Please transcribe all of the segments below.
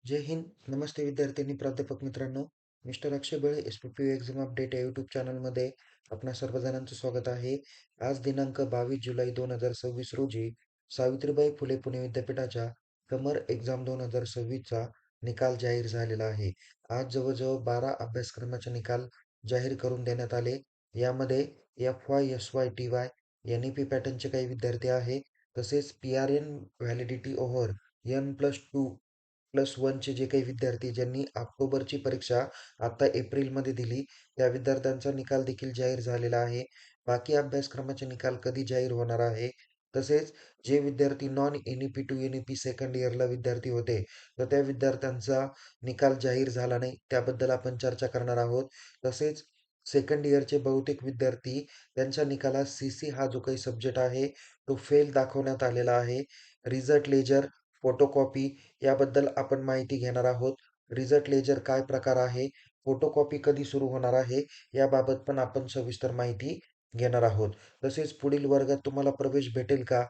जय हिंद. नमस्ते विद्यार्थ्यांनी, प्राध्यापक मित्रांनो. मिस्टर अक्षय बळे एस-पी-पी एक्झाम अपडेट या यूट्यूब चॅनलमध्ये आपणा सर्वजणांचं स्वागत आहे. आज दिनांक 22 जुलै 2026 रोजी सावित्रीबाई फुले पुणे विद्यापीठाच्या समर एक्झाम 2026चा निकाल जाहीर झालेला आहे. आज जवळजवळ 12 अभ्यासक्रमाचे निकाल जाहीर करून देण्यात आले. यामध्ये एफ-वाय, एस-वाय, टी-वाय, एन-ई-पी पॅटर्नचे काही विद्यार्थी आहे. तसेच PRN validity over N+2 plus वनचे जे काही विद्यार्थी ज्यांनी ऑक्टोबरची परीक्षा आता एप्रिलमध्ये दिली, त्या विद्यार्थ्यांचा निकाल देखील जाहीर झालेला आहे. बाकी अभ्यासक्रमाचे निकाल कधी जाहीर होणार आहे? तसेच जे विद्यार्थी non NEP to NEP second इयरला विद्यार्थी होते, तर त्या विद्यार्थ्यांचा निकाल जाहीर झाला नाही. त्याबद्दल आपण चर्चा करणार आहोत. तसेच सेकंड इयरचे बहुतेक विद्यार्थी त्यांच्या निकालात सी-सी हा जो काही सब्जेक्ट आहे, तो फेल दाखवण्यात आलेला आहे. रिझल्ट लेजर, फोटोकॉपी याबद्दल आपण माहिती घेणार आहोत. रिझल्ट लेजर काय प्रकार आहे? फोटोकॉपी कधी सुरू होणार आहे? याबाबत पण आपण सविस्तर माहिती घेणार आहोत. तसेच पुढील वर्गात तुम्हाला प्रवेश भेटेल का?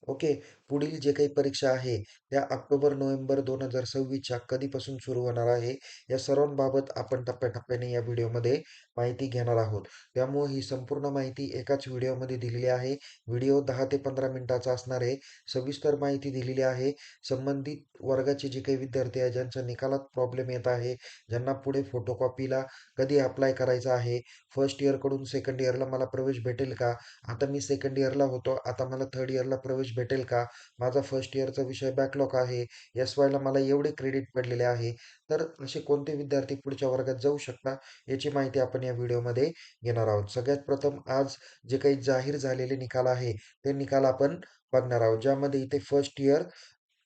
ओके. पुढील जे काही परीक्षा आहे, त्या ऑक्टोबर-नोव्हेंबर 2026च्या कधीपासून सुरू होणार आहे? या सर्वांबाबत आपण टप्प्याटप्प्याने या व्हिडिओमध्ये माहिती घेणार आहोत. त्यामुळे ही संपूर्ण माहिती एकाच व्हिडिओमध्ये दिलेली आहे. व्हिडिओ 10 ते 15 मिनिटाचा असणार आहे. सविस्तर माहिती दिलेली आहे. संबंधित वर्गाचे जे काही विद्यार्थी आहे, ज्यांच्या निकालात प्रॉब्लेम येत आहे, ज्यांना पुढे फोटोकॉपीला कधी अप्लाय करायचं आहे, फर्स्ट इयरकडून सेकंड इयरला मला प्रवेश भेटेल का? आता मी सेकंड इयरला होतो, आता मला थर्ड इयरला प्रवेश भेटेल का? माझा फर्स्ट इयरचा विषय बॅकलॉग आहे, एस-वायला मला एवढे क्रेडिट पडलेले आहे. तर असे कोणते विद्यार्थी पुढच्या वर्गात जाऊ शकता, याची माहिती आपण या व्हिडिओमध्ये घेणार आहोत. सगळ्यात प्रथम आज जे काही जाहीर झालेले निकाल आहे, ते निकाल आपण बघणार आहोत. ज्यामध्ये इथे फर्स्ट इयर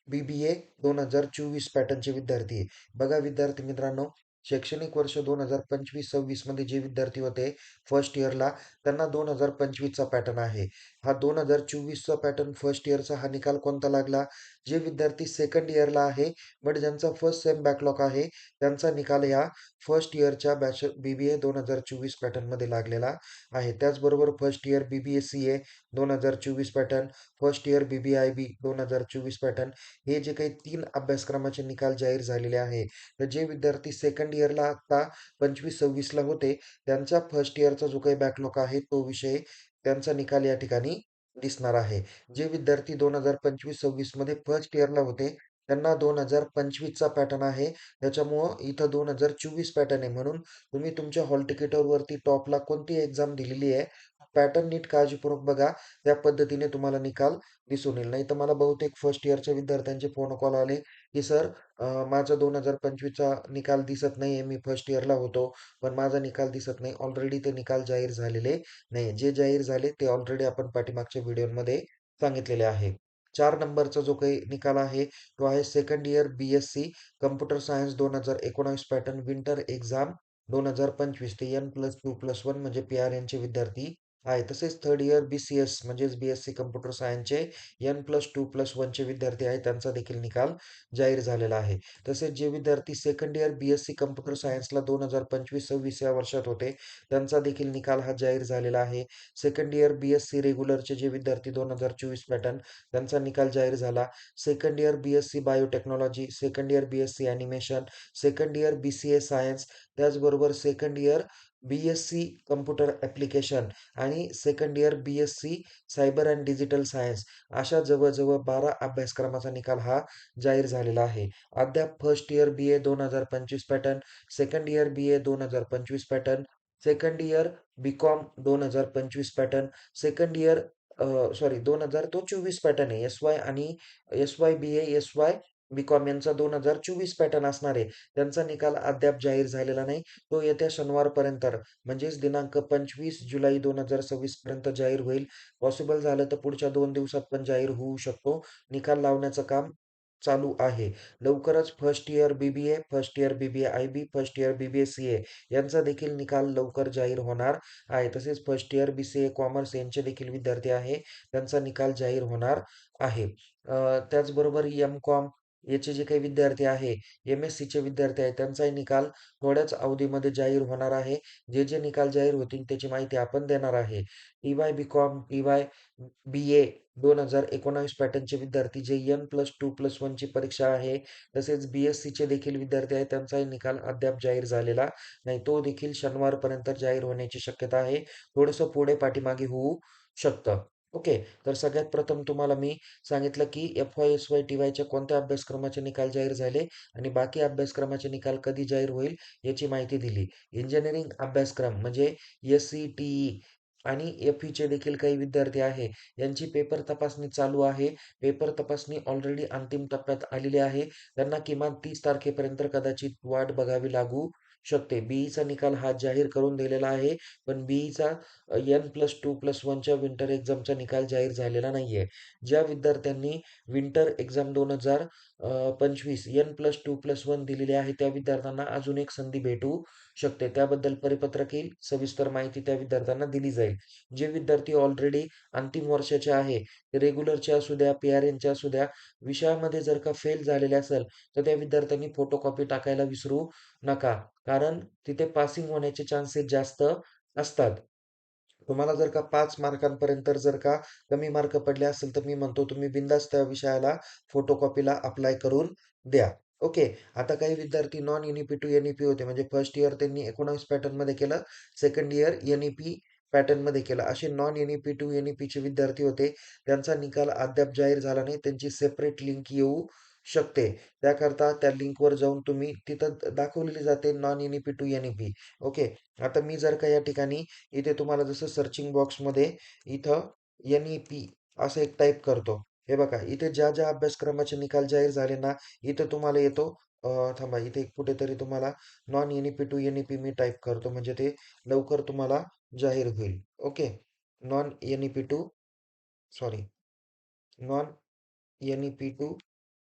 बी-बी-ए 2024 पॅटर्नचे विद्यार्थी आहे. बघा विद्यार्थी मित्रांनो, शैक्षणिक वर्ष 2025-26 मध्ये जे विद्यार्थी होते फर्स्ट इयरला, त्यांना 2025चा पॅटर्न आहे. हा 2024चा पॅटर्न फर्स्ट इयरचा हा निकाल कोणता लागला? जे विद्यार्थी सेकंड इयरला आहे, बट ज्यांचा फर्स्ट सेम बॅकलॉग आहे, त्यांचा निकाल ह्या फर्स्ट इयरच्या बी-बी-ए 2024 पॅटर्नमध्ये लागलेला आहे. त्याचबरोबर first year BBA CA 2024 pattern, first year BBIB 2024 pattern, हे जे काही 3 अभ्यासक्रमाचे निकाल जाहीर झालेले आहे. तर जे विद्यार्थी सेकंड इयरला आता 25-26ला होते, त्यांचा फर्स्ट इयरचा जो काही बॅकलॉग आहे, तो विषय त्यांचा निकाल या ठिकाणी दिसणार आहे. जे विद्यार्थी 2025-26 मध्ये फर्स्ट इयरला होते, त्यांना 2025चा पॅटर्न आहे. त्याच्यामुळं इथं 2024 पॅटर्न आहे. म्हणून तुम्ही तुमच्या हॉल तिकीटवरती टॉपला कोणती एक्झाम दिलेली आहे, पॅटर्न नीट काळजीपूर्वक बघा. त्या पद्धतीने तुम्हाला निकाल दिसून येईल. नाहीतर मला बहुतेक फर्स्ट इयरच्या विद्यार्थ्यांचे फोन कॉल आले, की "सर, माझा 2025चा निकाल दिसत नाहीये. मी फर्स्ट इयरला होतो, पण माझा निकाल दिसत नाही." ऑलरेडी ते निकाल जाहीर झालेले नाही. जे जाहीर झाले ते ऑलरेडी आपण पाठीमागच्या व्हिडिओमध्ये सांगितलेले आहे. 4 नंबरचा जो काही निकाल आहे, तो आहे second year BSc computer science 2019 pattern winter exam 2025. ते N+2+1 म्हणजे पी-आर-एनचे विद्यार्थी आहे. तसेच थर्ड इयर बी-सी-एस म्हणजेच बी-एस-सी कॉम्प्युटर सायन्सचे N+2+1चे विद्यार्थी आहेत, त्यांचा देखील निकाल जाहीर झालेला आहे. तसेच जे विद्यार्थी सेकंड इयर बी-एस-सी कॉम्प्युटर सायन्सला 2025-26 या वर्षात होते, त्यांचा देखील निकाल हा जाहीर झालेला आहे. सेकंड इयर बी-एस-सी रेग्युलरचे जे विद्यार्थी 2024 पॅटर्न, त्यांचा निकाल जाहीर झाला. Second year BSc biotechnology, second year BSc animation, second year BCA science, त्याचबरोबर second year BSc computer application आणि second year BSc cyber and digital science, अशा जवळ-जवळ 12 अभ्यासक्रमाचा निकाल हा जाहीर झालेला आहे. अद्याप first year BA 2025 pattern, second year BA 2025 pattern, second year BCom 2025 pattern, second year sorry 2000 to 24 pattern आहे. एस-वाय आणि एस-वाय बी-ए, एस-वाय बी-कॉम यांचा 2024 पॅटर्न असणार आहे. त्यांचा निकाल अद्याप जाहीर झालेला नाही. तो येत्या शनिवारपर्यंत म्हणजेच दिनांक 25 जुलै 2026 पर्यंत जाहीर होईल. पॉसिबल झालं तर पुढच्या 2 दिवसात पण जाहीर होऊ शकतो. निकाल लावण्याचं काम चालू आहे. लवकरच first year BBA, first year BBIB, first year BBA CA यांचा देखील निकाल लवकर जाहीर होणार आहे. तसेच फर्स्ट इयर बी-सी-ए कॉमर्स यांचे देखील विद्यार्थी आहे, त्यांचा निकाल जाहीर होणार आहे. त्याचबरोबर एम-कॉम याचे जे काही विद्यार्थी आहे, एम-एस-सीचे विद्यार्थी आहेत, त्यांचाही निकाल थोड्याच अवधीमध्ये जाहीर होणार आहे. जे जे निकाल जाहीर होतील त्याची माहिती आपण देणार आहे. टी-वाय बी-कॉम, टी-वाय बी-ए 2019 पॅटर्नचे विद्यार्थी जे N+2+1 ची परीक्षा आहे, तसेच BScचे देखील विद्यार्थी आहेत, त्यांचाही निकाल अद्याप जाहीर झालेला नाही. तो देखील शनिवारपर्यंत जाहीर होण्याची शक्यता आहे. थोडंसं पुढे पाठीमागे होऊ शकतं. ओके. तर सगळ्यात प्रथम तुम्हाला मी सांगितलं, की FY, SY, TYच्या कोणत्या अभ्यासक्रमाचे निकाल जाहीर झाले आणि बाकी अभ्यासक्रमाचे निकाल कधी जाहीर होईल याची माहिती दिली. इंजिनिअरिंग अभ्यासक्रम म्हणजे SC, TE आणि FEचे देखील काही विद्यार्थी आहे. यांची पेपर तपासणी चालू आहे. पेपर तपासणी ऑलरेडी अंतिम टप्प्यात आलेली आहे. त्यांना किमान 30 तारखेपर्यंत कदाचित वाट बघावी लागू शकते. BEचा निकाल हा जाहीर करून दिलेला आहे. पण BEचा N+2+1च्या विंटर एक्झामचा निकाल जाहीर झालेला नाहीये. ज्या विद्यार्थ्यांनी विंटर एक्झाम 2025 N+2+1 दिलेली आहे, त्या विद्यार्थ्यांना अजून एक संधी भेटू शकते. त्याबद्दल परिपत्रक येईल. सविस्तर माहिती त्या विद्यार्थ्यांना दिली जाईल. जे विद्यार्थी ऑलरेडी अंतिम वर्षाचे आहे, ते रेग्युलरचे असू द्या, PRNचे असू द्या, विषयामध्ये जर का फेल झालेले असेल, तर त्या विद्यार्थ्यांनी फोटोकॉपी टाकायला विसरू नका. कारण तिथे पासिंग होण्याचे चान्सेस जास्त असतात. तुम्हाला जर का 5 मार्कांपर्यंत जर का कमी मार्क पडले असेल, तर मी म्हणतो तुम्ही बिनधास्त त्या विषयाला फोटोकॉपीला अप्लाय करून द्या. ओके. आता काही विद्यार्थी नॉन एन-ई-पी टू एन-ई-पी होते. म्हणजे फर्स्ट इयर त्यांनी 19 पॅटर्नमध्ये केलं, सेकंड इयर एन-ई-पी पॅटर्नमध्ये केलं. असे नॉन एन-ई-पी टू एन-ई-पीचे विद्यार्थी होते. त्यांचा निकाल अद्याप जाहीर झाला नाही. त्यांची सेपरेट लिंक येऊ शकते. त्याकरता त्या लिंकवर जाऊन तुम्ही तिथं दाखवलेली जाते non NEP to NEP. Okay. आता मी जर का या ठिकाणी इथे तुम्हाला जसं सर्चिंग बॉक्समध्ये इथं एन-ई-पी असं एक टाइप करतो. हे बघा, इथे ज्या अभ्यासक्रमाचे निकाल जाहीर झाले ना, इथं तुम्हाला येतो. थांबा, इथे कुठेतरी तुम्हाला नॉन एन-ई-पी टू एन-ई-पी मी टाइप करतो, म्हणजे ते लवकर तुम्हाला जाहीर होईल. Okay. Non NEP to sorry non NEP to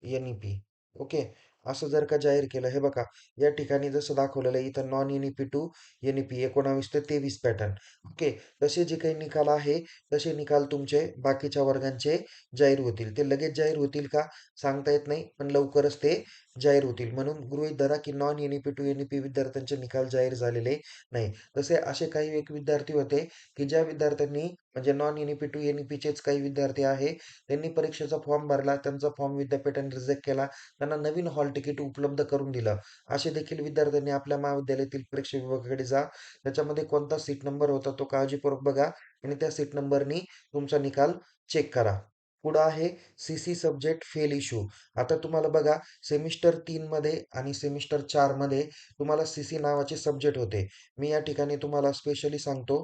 NEP. Okay. असं जर का जाहीर केलं, हे बघा, या ठिकाणी जसं दाखवलेलं आहे इथं नॉन एन-ई-पी टू एन-ई-पी 19 ते 23 पॅटर्न. ओके. तसे जे काही निकाल आहे, तसे निकाल तुमचे बाकीच्या वर्गांचे जाहीर होतील. ते लगेच जाहीर होतील का सांगता येत नाही, पण लवकरच ते जाहीर होतील. म्हणून गृहीत धरा की नॉन एन-ई-पी टू एन-ई-पी विद्यार्थ्यांचे निकाल जाहीर झालेले नाही. तसे असे काही एक विद्यार्थी होते, की ज्या विद्यार्थ्यांनी म्हणजे नॉन एन-ई-पी टू एन-ई-पीचेच काही विद्यार्थी आहे, त्यांनी परीक्षेचा फॉर्म भरला, त्यांचा फॉर्म विद्यापीठाने रिजेक्ट केला. त्यांना नवीन हॉल तिकीट उपलब्ध करून दिलं. असे देखील विद्यार्थ्यांनी आपल्या महाविद्यालयातील परीक्षा विभागाकडे जा. त्याच्यामध्ये कोणता सीट नंबर होता तो काळजीपूर्वक बघा आणि त्या सीट नंबरनी तुमचा निकाल चेक करा. पुढं आहे सी सब्जेक्ट फेल इश्यू. आता तुम्हाला बघा, सेमिस्टर 3 मध्ये आणि सेमिस्टर 4 मध्ये तुम्हाला सी नावाचे सब्जेक्ट होते. मी या ठिकाणी तुम्हाला स्पेशली सांगतो,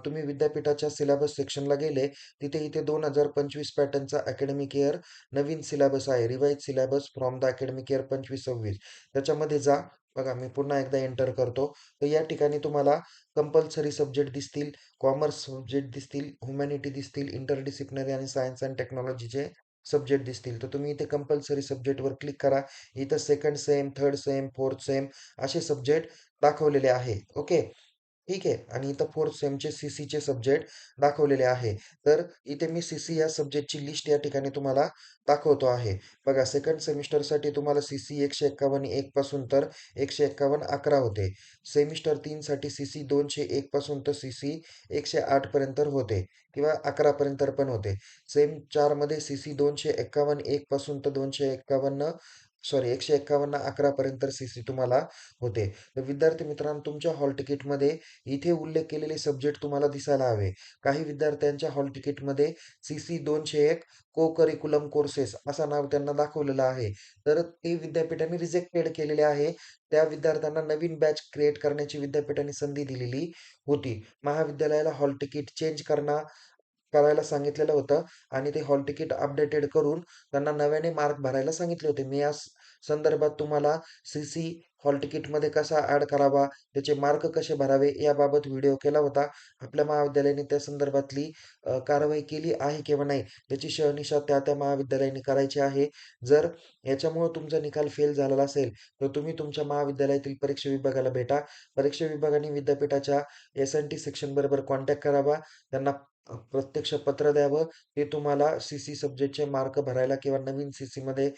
तुम्ही विद्यापीठाच्या सिलेबस सेक्शनला गेले, तिथे इथे 2025 पॅटर्नचा अकॅडमिक इयर नवीन सिलेबस आहे. Revise syllabus from the academic year 25-26 त्याच्यामध्ये जा. बघा, मी पुन्हा एकदा एंटर करतो. तर या ठिकाणी तुम्हाला कंपल्सरी सब्जेक्ट दिसतील, कॉमर्स सब्जेक्ट दिसतील, ह्युमॅनिटी दिसतील, इंटरडिसिप्लिनरी आणि सायन्स अँड टेक्नॉलॉजीचे सब्जेक्ट दिसतील. तर तुम्ही इथे कंपल्सरी सब्जेक्टवर क्लिक करा. इथं second same, third same, fourth same असे सब्जेक्ट दाखवलेले आहे. ओके. ठीक आहे. आणि इथं फोर्थ सेमचे सी-सीचे सब्जेक्ट दाखवलेले आहे. तर इथे मी सी-सी या सब्जेक्टची लिस्ट या ठिकाणी तुम्हाला दाखवतो आहे. बघा, सेकंड सेमिस्टरसाठी तुम्हाला सी-सी 151 1 पासून तर 151 11 होते. सेमिस्टर 3 साठी सी-सी 201 पासून तर सी-सी 108 पर्यंत होते किंवा 11 पर्यंत पण होते. सेम 4 मध्ये सी-सी 251 1 पासून तर 251 सॉरी 151 11 पर्यंत सी-सी तुम्हाला होते. तर विद्यार्थी मित्रांनो, तुमच्या हॉल तिकीटमध्ये इथे उल्लेख केलेले सब्जेक्ट तुम्हाला दिसायला हवे. काही विद्यार्थ्यांच्या हॉल तिकीटमध्ये सी-सी 201 को-करिक्युलम कोर्सेस असं नाव त्यांना दाखवलेलं आहे. तर ते विद्यापीठाने रिजेक्टेड केलेले आहे. त्या विद्यार्थ्यांना नवीन बॅच क्रिएट करण्याची विद्यापीठाने संधी दिलेली होती. महाविद्यालयाला हॉल तिकीट चेंज करायला सांगितलेलं होतं आणि ते हॉल तिकीट अपडेटेड करून त्यांना नव्याने मार्क भरायला सांगितले होते. मी या संदर्भात तुम्हाला सी हॉल तिकीटमध्ये कसा ॲड करावा, त्याचे मार्क कसे भरावे याबाबत व्हिडिओ केला होता. आपल्या महाविद्यालयाने त्या संदर्भातली कारवाई केली आहे किंवा नाही याची शहानिशा त्या महाविद्यालयाने करायची आहे. जर याच्यामुळं तुमचा निकाल फेल झालेला असेल, तर तुम्ही तुमच्या महाविद्यालयातील परीक्षा विभागाला भेटा. परीक्षा विभागाने विद्यापीठाच्या एस-एन-टी सेक्शनबरोबर कॉन्टॅक्ट करावा. त्यांना प्रत्यक्ष पत्र द्यावं. ते तुम्हाला सी सब्जेक्टचे मार्क भरायला किंवा नवीन सी-सीमध्ये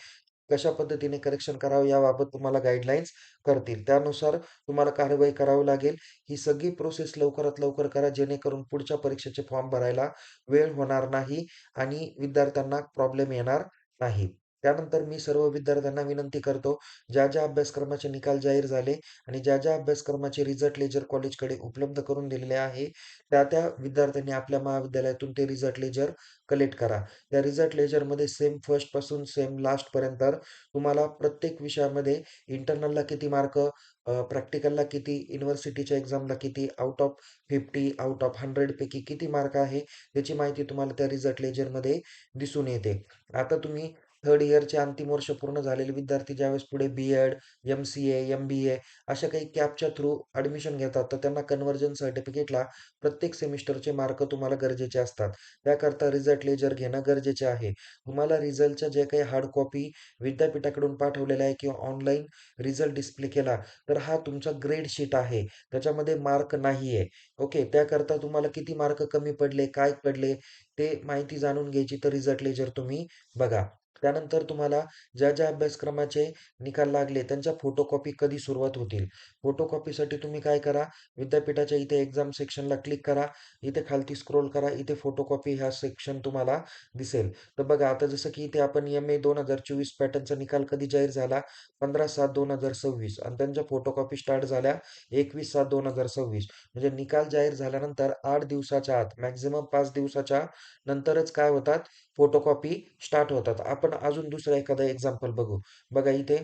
कशा पद्धतीने करेक्शन करावं याबाबत तुम्हाला गाईडलाईन्स करतील. त्यानुसार तुम्हाला कार्यवाही करावी लागेल. ही सगळी प्रोसेस लवकरात लवकर करा जेणेकरून पुढच्या परीक्षेचे फॉर्म भरायला वेळ होणार नाही आणि विद्यार्थ्यांना प्रॉब्लेम येणार नाही. त्यानंतर मी सर्व विद्यार्थ्यांना विनंती करतो, ज्या अभ्यासक्रमाचे निकाल जाहीर झाले आणि ज्या अभ्यासक्रमाचे रिझल्ट लेजर कॉलेजकडे उपलब्ध करून दिलेले आहे, त्या विद्यार्थ्यांनी आपल्या महाविद्यालयातून ते रिझल्ट लेजर कलेक्ट करा. त्या रिझल्ट लेजरमध्ये सेम फर्स्टपासून सेम लास्टपर्यंत तुम्हाला प्रत्येक विषयामध्ये इंटरनलला किती मार्क, प्रॅक्टिकलला किती, युनिव्हर्सिटीच्या एक्झामला किती, आउट ऑफ 50, आउट ऑफ 100 पैकी किती मार्क आहे, याची माहिती तुम्हाला त्या रिझल्ट लेजरमध्ये दिसून येते. आता तुम्ही थर्ड इयरचे अंतिम वर्ष पूर्ण झालेले विद्यार्थी ज्यावेळेस पुढे बी-एड, एम-सी-ए, एम-बी-ए अशा काही कॅपच्या थ्रू ॲडमिशन घेतात, तर त्यांना कन्व्हर्जन सर्टिफिकेटला प्रत्येक सेमिस्टरचे मार्क तुम्हाला गरजेचे असतात. त्याकरता रिझल्ट लेजर घेणं गरजेचे आहे. तुम्हाला रिझल्टच्या जे काही हार्ड कॉपी विद्यापीठाकडून पाठवलेल्या आहे किंवा ऑनलाईन रिझल्ट डिस्प्ले केला, तर हा तुमचा ग्रेड शीट आहे. त्याच्यामध्ये मार्क नाही आहे. ओके. त्याकरता तुम्हाला किती मार्क कमी पडले, काय पडले, ते माहिती जाणून घ्यायची तर रिझल्ट लेजर तुम्ही बघा. त्यानंतर तुम्हाला ज्या अभ्यासक्रमाचे निकाल लागले त्यांच्या फोटोकॉपी कधी सुरुवात होतील. फोटोकॉपीसाठी तुम्ही काय करा, विद्यापीठाच्या इथे एक्झाम सेक्शनला क्लिक करा. इथे खालती स्क्रोल करा. इथे फोटोकॉपी हा सेक्शन तुम्हाला दिसेल. तर बघा आता जसं की इथे आपण एम-ए 2024 पॅटर्नचा निकाल कधी जाहीर झाला? 15/7/2026 आणि त्यांच्या फोटोकॉपी स्टार्ट झाल्या 21/7/2026. म्हणजे निकाल जाहीर झाल्यानंतर 8 दिवसाच्या आत, मॅक्सिमम 5 दिवसाच्या नंतरच काय होतात? फोटोकॉपी स्टार्ट होतात. आपण अजून दुसरं एखादं एक्झाम्पल बघू. बघा इथे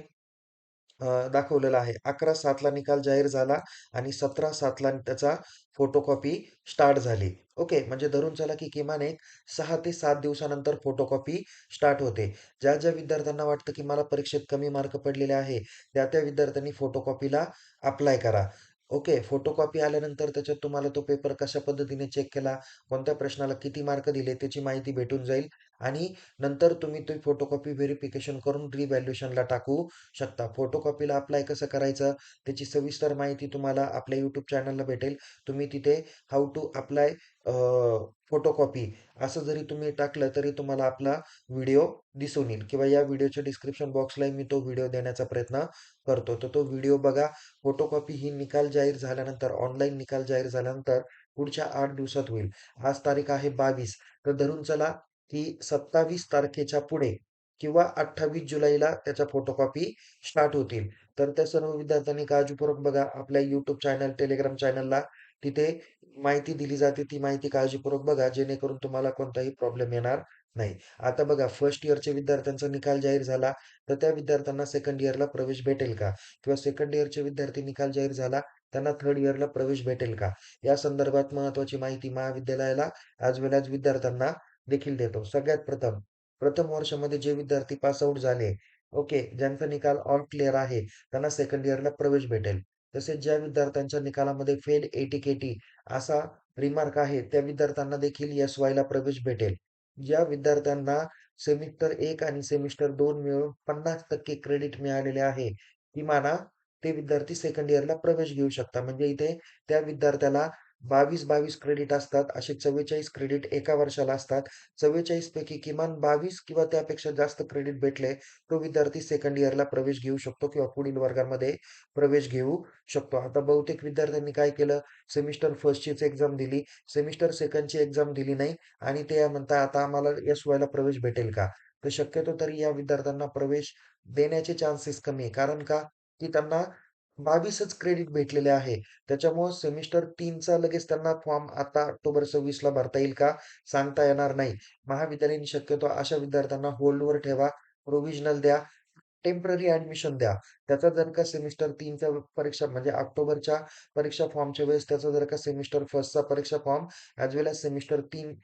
दाखवलेलं आहे. 11/7 निकाल जाहीर झाला आणि 17/7 त्याचा फोटोकॉपी स्टार्ट झाली. ओके. म्हणजे धरून चला की किमान एक 6 ते 7 दिवसानंतर फोटोकॉपी स्टार्ट होते. ज्या विद्यार्थ्यांना वाटतं की मला परीक्षेत कमी मार्क पडलेले आहे, त्या विद्यार्थ्यांनी फोटोकॉपीला अप्लाय करा. ओके. फोटोकॉपी आल्यानंतर त्याच्यात तुम्हाला तो पेपर कशा पद्धतीने चेक केला, कोणत्या प्रश्नाला किती मार्क दिले, त्याची माहिती भेटून जाईल आणि नंतर तुम्ही ती फोटोकॉपी व्हेरिफिकेशन करून रिव्हॅल्युएशनला टाकू शकता. फोटोकॉपीला अप्लाय कसं करायचं, त्याची सविस्तर माहिती तुम्हाला आपल्या YouTube चॅनलला भेटेल. तुम्ही तिथे हाऊ टू अप्लाय फोटोकॉपी असं जरी तुम्ही टाकलं, तरी तुम्हाला आपला व्हिडिओ दिसून येईल किंवा या व्हिडिओच्या डिस्क्रिप्शन बॉक्सलाही मी तो व्हिडिओ देण्याचा प्रयत्न करतो. तर तो व्हिडिओ बघा. फोटोकॉपी ही निकाल जाहीर झाल्यानंतर, ऑनलाईन निकाल जाहीर झाल्यानंतर पुढच्या 8 दिवसात होईल. आज तारीख आहे 22. तर धरून चला की 27 तारखेच्या पुढे किंवा 28 जुलैला त्याच्या फोटोकॉपी स्टार्ट होतील. तर त्या सर्व विद्यार्थ्यांनी काळजीपूर्वक बघा. आपल्या YouTube चॅनल, Telegram चॅनलला तिथे माहिती दिली जाते. ती माहिती काळजीपूर्वक बघा, जेणेकरून तुम्हाला कोणताही प्रॉब्लेम येणार नाही. आता बघा फर्स्ट इयरच्या विद्यार्थ्यांचा निकाल जाहीर झाला, तर त्या विद्यार्थ्यांना सेकंड इयरला प्रवेश भेटेल का? किंवा सेकंड इयरचे विद्यार्थी निकाल जाहीर झाला, त्यांना थर्ड इयरला प्रवेश भेटेल का? या संदर्भात महत्त्वाची माहिती महाविद्यालयाला ॲज वेल ॲज विद्यार्थ्यांना देखील देतो. सगळ्यात प्रथम, प्रथम वर्षामध्ये जे विद्यार्थी पास आउट झाले, ओके, ज्यांचा निकाल ऑल क्लिअर आहे, त्यांना सेकंड इयरला प्रवेश भेटेल. तसेच ज्या विद्यार्थ्यांच्या निकालामध्ये फेल एटी-केटी असा रिमार्क आहे, त्या विद्यार्थ्यांना देखील एस-वायला प्रवेश भेटेल. ज्या विद्यार्थ्यांना सेमिस्टर 1 आणि सेमिस्टर 2 मिळून 50% क्रेडिट मिळालेले आहे, किमाना ते विद्यार्थी सेकंड इयरला प्रवेश घेऊ शकतात. म्हणजे इथे त्या विद्यार्थ्याला 22-22 क्रेडिट असतात. असे 44 क्रेडिट एका वर्षाला असतात. 44 पैकी किमान 22 किंवा त्यापेक्षा जास्त क्रेडिट भेटले, तो विद्यार्थी सेकंड इयरला प्रवेश घेऊ शकतो किंवा पुढील वर्गामध्ये प्रवेश घेऊ शकतो. आता बहुतेक विद्यार्थ्यांनी काय केलं, सेमिस्टर फर्स्टचीच एक्झाम दिली, सेमिस्टर सेकंडची एक्झाम दिली नाही आणि ते म्हणतात आता आम्हाला एस-वायला प्रवेश भेटेल का? तर शक्यतो तरी या विद्यार्थ्यांना प्रवेश देण्याचे चान्सेस कमी आहे. कारण का? की त्यांना 22च क्रेडिट भेटलेले आहे. त्याच्यामुळं सेमिस्टर 3चा लगेच त्यांना फॉर्म आता ऑक्टोबर 26ला भरता येईल का? सांगता येणार नाही. महाविद्यालयाने शक्यतो अशा विद्यार्थ्यांना होल्डवर ठेवा, प्रोव्हिजनल द्या, टेम्पररी ॲडमिशन द्या. त्याचा जर का सेमिस्टर 3च्या परीक्षा म्हणजे ऑक्टोबरच्या परीक्षा फॉर्मच्या वेळेस त्याचा जर का सेमिस्टर फर्स्टचा परीक्षा फॉर्म ॲज वेल ॲज सेमिस्टर 3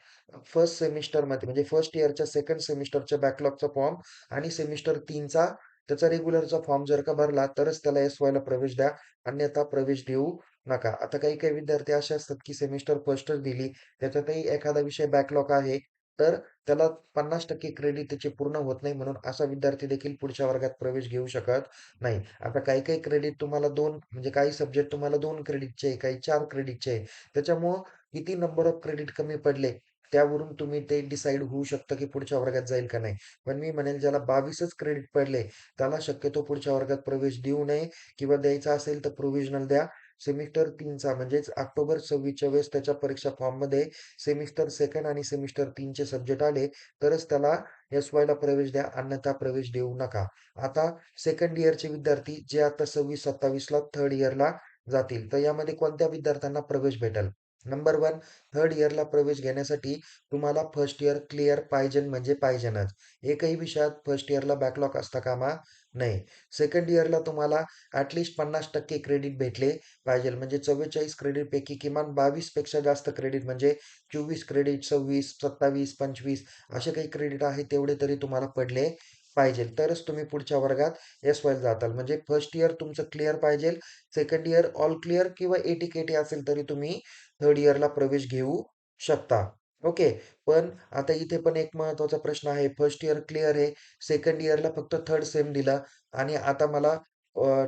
फर्स्ट सेमिस्टरमध्ये म्हणजे फर्स्ट इयरच्या सेकंड सेमिस्टरच्या बॅकलॉगचा फॉर्म आणि सेमिस्टर 3चा त्याचा रेग्युलरचा फॉर्म जर का भरला, तरच त्याला एस-वायला प्रवेश द्या. अन्यथा प्रवेश देऊ नका. आता काही-काही विद्यार्थी असे असतात, की सेमिस्टर फर्स्टच दिली, त्याच्यातही एखादा विषय बॅकलॉग आहे, तर त्याला 50% क्रेडिट त्याचे पूर्ण होत नाही म्हणून असा विद्यार्थी देखील पुढच्या वर्गात प्रवेश घेऊ शकत नाही. आता काही-काही क्रेडिट तुम्हाला 2 म्हणजे काही सब्जेक्ट तुम्हाला 2 क्रेडिटचे आहे, काही 4 क्रेडिटचे आहे. त्याच्यामुळं किती नंबर ऑफ क्रेडिट कमी पडले, त्यावरून तुम्ही ते डिसाईड होऊ शकतं की पुढच्या वर्गात जाईल का नाही. पण मी म्हणेल ज्याला 22च क्रेडिट पडले, त्याला शक्यतो पुढच्या वर्गात प्रवेश देऊ नये किंवा द्यायचा असेल तर प्रोव्हिजनल द्या. सेमिस्टर 3चा म्हणजेच ऑक्टोबर 26च्या वेळेस त्याच्या परीक्षा फॉर्ममध्ये सेमिस्टर 2 आणि सेमिस्टर 3चे सब्जेक्ट आले, तरच त्याला एस-वायला प्रवेश द्या, अन्यथा प्रवेश देऊ नका. आता सेकंड इयरचे विद्यार्थी जे आता 26-27ला थर्ड इयरला जातील, तर यामध्ये कोणत्या विद्यार्थ्यांना प्रवेश भेटेल? नंबर 1, थर्ड इयरला प्रवेश घेण्यासाठी तुम्हाला फर्स्ट इयर क्लिअर पाहिजे म्हणजे पाहिजेनच. एकही विषयात फर्स्ट इयरला बॅकलॉग असता कामा नये. सेकंड इयरला तुम्हाला ॲटलीस्ट 50% क्रेडिट भेटले पाहिजे. म्हणजे 44 क्रेडिटपैकी किमान 22 पेक्षा जास्त क्रेडिट म्हणजे 24 क्रेडिट, 26, 27, 25 असे काही क्रेडिट आहे तेवढे तरी तुम्हाला पडले पाहिजे. तरच तुम्ही पुढच्या वर्गात एस-वायला जाताल. म्हणजे फर्स्ट इयर तुमचं क्लिअर पाहिजे. सेकंड इयर ऑल क्लिअर किंवा 80-80 असेल तरी तुम्ही थर्ड इयरला प्रवेश घेऊ शकता. ओके. पण आता इथे पण एक महत्त्वाचा प्रश्न आहे. फर्स्ट इयर क्लिअर आहे. सेकंड इयरला फक्त थर्ड सेम दिला आणि आता मला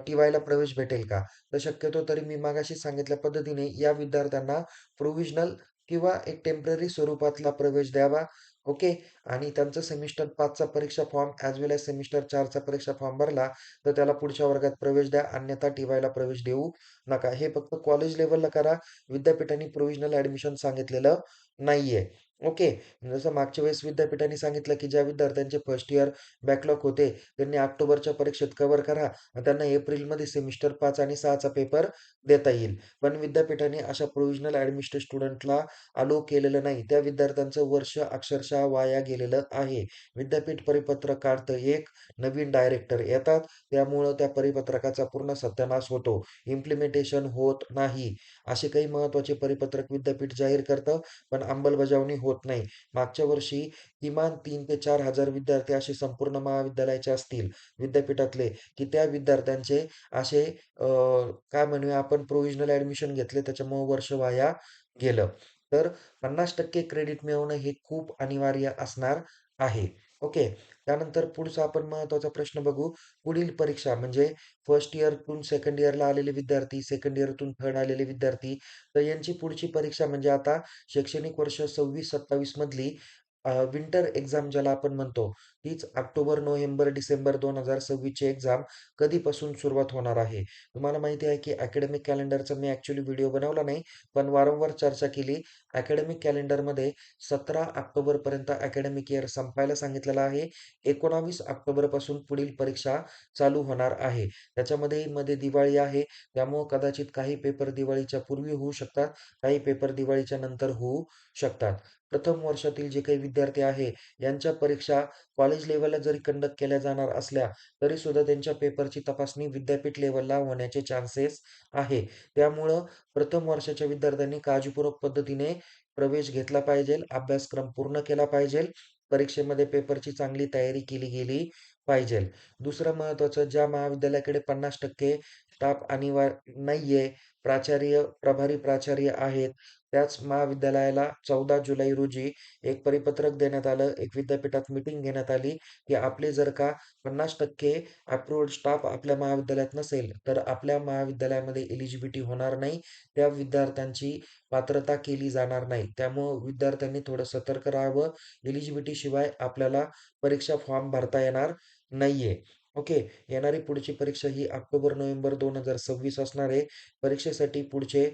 टी-वायला प्रवेश भेटेल का? तर शक्यतो तरी मी मगाशी सांगितल्या पद्धतीने या विद्यार्थ्यांना प्रोव्हिजनल किंवा एक टेम्पररी स्वरूपातला प्रवेश द्यावा. ओके. आणि त्यांचा सेमिस्टर 5चा परीक्षा फॉर्म ॲज वेल एज सेमिस्टर 4चा परीक्षा फॉर्म भरला, तर त्याला पुढच्या वर्गात प्रवेश द्या. अन्यथा टी-वायला प्रवेश देऊ नका. हे फक्त कॉलेज लेव्हलला करा. विद्यापीठाने प्रोव्हिजनल ॲडमिशन सांगितलेलं नाहीये. ओके. जसं मागच्या वेळेस विद्यापीठाने सांगितलं, की ज्या विद्यार्थ्यांचे फर्स्ट इयर बॅकलॉग होते, त्यांनी ऑक्टोबरच्या परीक्षेत कव्हर करा आणि त्यांना एप्रिलमध्ये सेमिस्टर 5 आणि 6चा पेपर देता येईल. पण विद्यापीठाने अशा प्रोव्हिजनल ॲडमिटेड स्टुडंटला अलो केलेलं नाही. त्या विद्यार्थ्यांचं वर्ष अक्षरशः वाया गेलेलं आहे. विद्यापीठ परिपत्रक काढतं एक, नवीन डायरेक्टर येतात, त्यामुळं त्या परिपत्रकाचा पूर्ण सत्यानाश होतो. इम्प्लिमेंटेशन होत नाही. असे काही महत्त्वाचे परिपत्रक विद्यापीठ जाहीर करतं, पण अंमलबजावणी होत नाही. मागच्या वर्षी किमान 3 ते 4,000 विद्यार्थी असे संपूर्ण महाविद्यालयाचे असतील विद्यापीठातले, की त्या विद्यार्थ्यांचे असे काय म्हणूया आपण प्रोव्हिजनल ॲडमिशन घेतले त्याच्यामुळं वर्ष वाया गेलं. तर 50% क्रेडिट मिळवणं हे खूप अनिवार्य असणार आहे. ओके. त्यानंतर पुढचा आपण महत्त्वाचा प्रश्न बघू. पुढील परीक्षा म्हणजे फर्स्ट इयरतून सेकंड इयरला आलेले विद्यार्थी, सेकंड इयरतून थर्ड आलेले विद्यार्थी, तर यांची पुढची परीक्षा म्हणजे आता शैक्षणिक वर्ष 26-27 मधली विंटर एक्झाम ज्याला आपण म्हणतो, तीच ऑक्टोबर, नोव्हेंबर, डिसेंबर 2026 ची एक्झाम कधीपासून सुरुवात होणार आहे. तुम्हाला माहिती आहे की अकॅडमिक कॅलेंडरचा मी ॲक्चुअली व्हिडिओ बनवला नाही, पण वारंवार चर्चा केली. अकॅडमिक कॅलेंडरमध्ये 17 ऑक्टोबरपर्यंत अकॅडमिक इयर संपायला सांगितलेलं आहे. 19 ऑक्टोबरपासून पुढील परीक्षा चालू होणार आहे. त्याच्यामध्ये मध्ये दिवाळी आहे, त्यामुळं कदाचित काही पेपर दिवाळीच्या पूर्वी होऊ शकतात, काही पेपर दिवाळीच्या नंतर होऊ शकतात. प्रथम वर्षातील जे काही विद्यार्थी आहे, यांच्या परीक्षा कॉलेज लेव्हलला जरी कंडक्ट केल्या जाणार असल्या, तरीसुद्धा त्यांच्या पेपरची तपासणी विद्यापीठ लेव्हलला होण्याचे चान्सेस आहे. त्यामुळं प्रथम वर्षाच्या विद्यार्थ्यांनी काळजीपूर्वक पद्धतीने प्रवेश घेतला पाहिजे, अभ्यासक्रम पूर्ण केला पाहिजे, परीक्षेमध्ये पेपरची चांगली तयारी केली गेली पाहिजे. दुसरं महत्त्वाचं, ज्या महाविद्यालयाकडे 50% स्टाफ नाहीये, प्रभारी प्राचार्य आहेत, त्याच महाविद्यालयाला 14 जुलै रोजी एक परिपत्रक देण्यात आलं. एक विद्यापीठात मीटिंग घेण्यात आली, की आपले जर का 50% अप्रूव्हड स्टाफ आपल्या महाविद्यालयात नसेल, तर आपल्या महाविद्यालयामध्ये एलिजिबिलिटी होणार नाही. त्या विद्यार्थ्यांची पात्रता केली जाणार नाही. त्यामुळं विद्यार्थ्यांनी थोडं सतर्क राहावं. एलिजिबिलिटी शिवाय आपल्याला परीक्षा फॉर्म भरता येणार नाहीये. ओके. येणारी पुढची परीक्षा ही ऑक्टोबर-नोव्हेंबर 2026 असणार आहे. परीक्षेसाठी पुढचे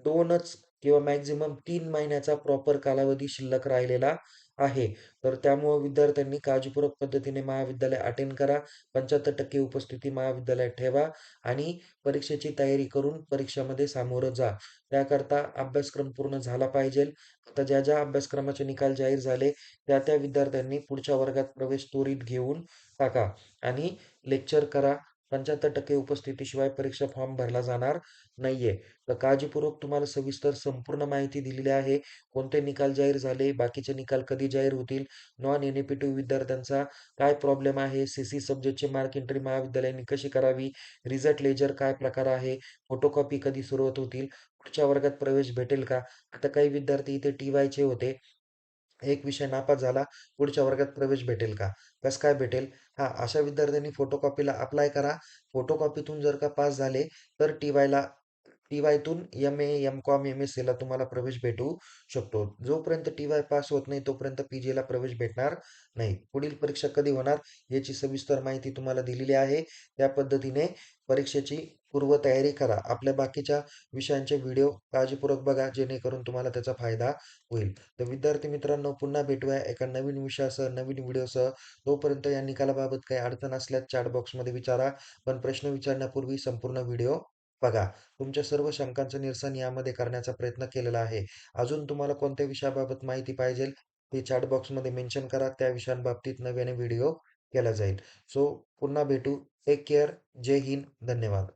2च किंवा मॅक्सिमम 3 महिन्याचा प्रॉपर कालावधी शिल्लक राहिलेला आहे. तर त्यामुळं विद्यार्थ्यांनी काळजीपूर्वक पद्धतीने महाविद्यालय अटेंड करा. 75% उपस्थिती महाविद्यालयात ठेवा आणि परीक्षेची तयारी करून परीक्षेमध्ये सामोरं जा. त्याकरता अभ्यासक्रम पूर्ण झाला पाहिजे. आता ज्या अभ्यासक्रमाचे निकाल जाहीर झाले, त्या विद्यार्थ्यांनी पुढच्या वर्गात प्रवेश त्वरित घेऊन टाका आणि लेक्चर करा. 75% उपस्थितीशिवाय परीक्षा फॉर्म भरला जाणार नाहीये. तर काळजीपूर्वक तुम्हाला सविस्तर संपूर्ण माहिती दिलेली आहे. कोणते निकाल जाहीर झाले, बाकीचे निकाल कधी जाहीर होतील, नॉन एन-ई-पी-टी विद्यार्थ्यांचा काय प्रॉब्लेम आहे, सी-सी सब्जेक्टची मार्क एंट्री महाविद्यालयाने कशी करावी, रिझल्ट लेजर काय प्रकार आहे, फोटोकॉपी कधी सुरुवात होतील, पुढच्या वर्गात प्रवेश भेटेल का? आता काही विद्यार्थी इथे टी-वायचे होते. एक विषय नापास झाला, पुढच्या वर्गात प्रवेश भेटेल का? कसं काय भेटेल? हां, अशा विद्यार्थ्यांनी फोटोकॉपीला अप्लाय करा. फोटोकॉपीतून जर का पास झाले, तर टी-वायला टी-वायतून एम-ए, एम-कॉम, एम-एस-सीला तुम्हाला प्रवेश भेटू शकतो. जोपर्यंत टी-वाय पास होत नाही तोपर्यंत पी-जीला प्रवेश भेटणार नाही. पुढील परीक्षा कधी होणार याची सविस्तर माहिती तुम्हाला दिलेली आहे. त्या पद्धतीने परीक्षेची पूर्वतयारी करा. आपल्या बाकीच्या विषयांचे व्हिडिओ काळजीपूर्वक बघा जेणेकरून तुम्हाला त्याचा फायदा होईल. तर विद्यार्थी मित्रांनो, पुन्हा भेटूया एका नवीन विषयासह, नवीन व्हिडिओसह. तोपर्यंत या निकालाबाबत काही अडचण असल्यास चॅट बॉक्समध्ये विचारा. पण प्रश्न विचारण्यापूर्वी संपूर्ण व्हिडिओ बघा. तुमच्या सर्व शंकांचं निरसन यामध्ये करण्याचा प्रयत्न केलेला आहे. अजून तुम्हाला कोणत्या विषयाबाबत माहिती पाहिजे ते चॅट बॉक्समध्ये मेन्शन करा. त्या विषयांबाबतीत नव्याने व्हिडिओ केला जाईल. सो पुन्हा भेटू. Take care. जय हिंद. धन्यवाद.